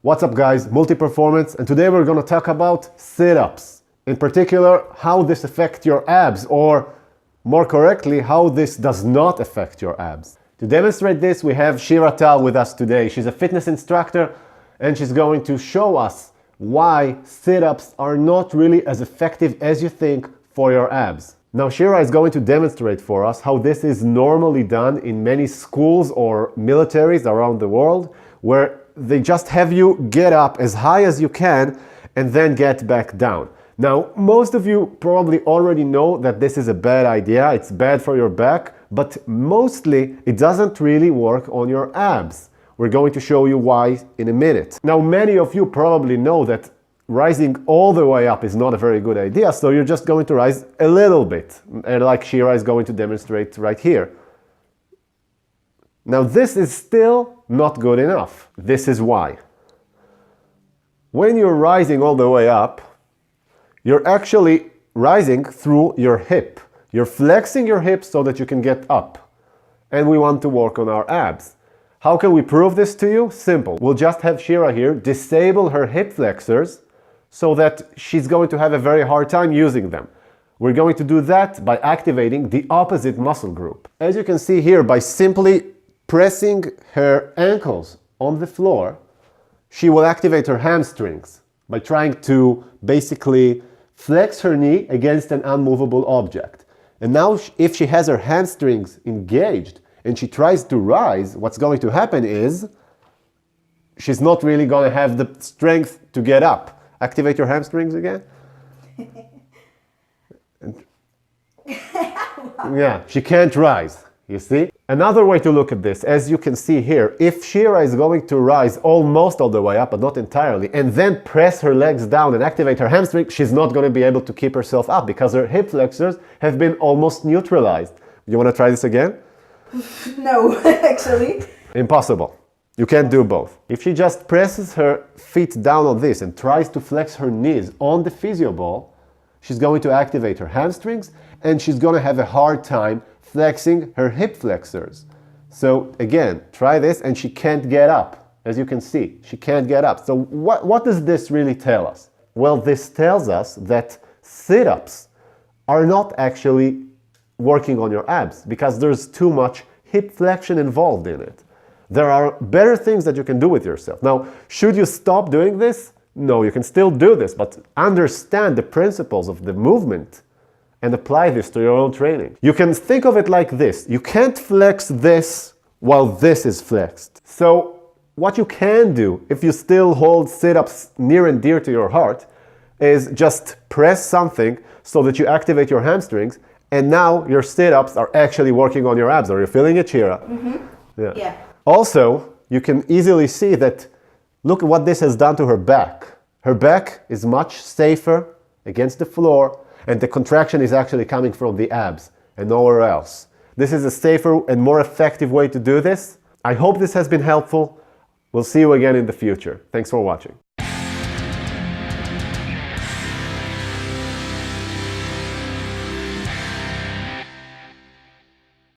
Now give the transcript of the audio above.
What's up guys, Multi-Performance, and today we're going to talk about sit-ups. In particular, how this affects your abs, or more correctly, how this does not affect your abs. To demonstrate this, we have Shira with us today. She's a fitness instructor and she's going to show us why sit-ups are not really as effective as you think for your abs. Now Shira is going to demonstrate for us how this is normally done in many schools or militaries around the world, where they just have you get up as high as you can and then get back down. Now, most of you probably already know that this is a bad idea. It's bad for your back, but mostly it doesn't really work on your abs. We're going to show you why in a minute. Now, many of you probably know that rising all the way up is not a very good idea, so you're just going to rise a little bit, and like Shira is going to demonstrate right here. Now, this is still not good enough. This is why. When you're rising all the way up, you're actually rising through your hip. You're flexing your hip so that you can get up. And we want to work on our abs. How can we prove this to you? Simple. We'll just have Shira here disable her hip flexors so that she's going to have a very hard time using them. We're going to do that by activating the opposite muscle group. As you can see here, by simply pressing her ankles on the floor, she will activate her hamstrings by trying to basically flex her knee against an unmovable object. And now if she has her hamstrings engaged and she tries to rise, what's going to happen is she's not really going to have the strength to get up. Activate your hamstrings again. Yeah, she can't rise, you see? Another way to look at this, as you can see here, if Shira is going to rise almost all the way up, but not entirely, and then press her legs down and activate her hamstring, she's not going to be able to keep herself up because her hip flexors have been almost neutralized. You want to try this again? No, actually. Impossible. You can't do both. If she just presses her feet down on this and tries to flex her knees on the physio ball, she's going to activate her hamstrings and she's going to have a hard time flexing her hip flexors. So again, try this and she can't get up. As you can see, she can't get up. So what does this really tell us? Well, this tells us that sit-ups are not actually working on your abs because there's too much hip flexion involved in it. There are better things that you can do with yourself. Now, should you stop doing this? No, you can still do this, but understand the principles of the movement and apply this to your own training. You can think of it like this. You can't flex this while this is flexed. So what you can do, if you still hold sit-ups near and dear to your heart, is just press something so that you activate your hamstrings, and now your sit-ups are actually working on your abs. Are you feeling it, Shira? Mm-hmm. Yeah. Also, you can easily see that, look at what this has done to her back. Her back is much safer against the floor, and the contraction is actually coming from the abs and nowhere else. This is a safer and more effective way to do this. I hope this has been helpful. We'll see you again in the future. Thanks for watching.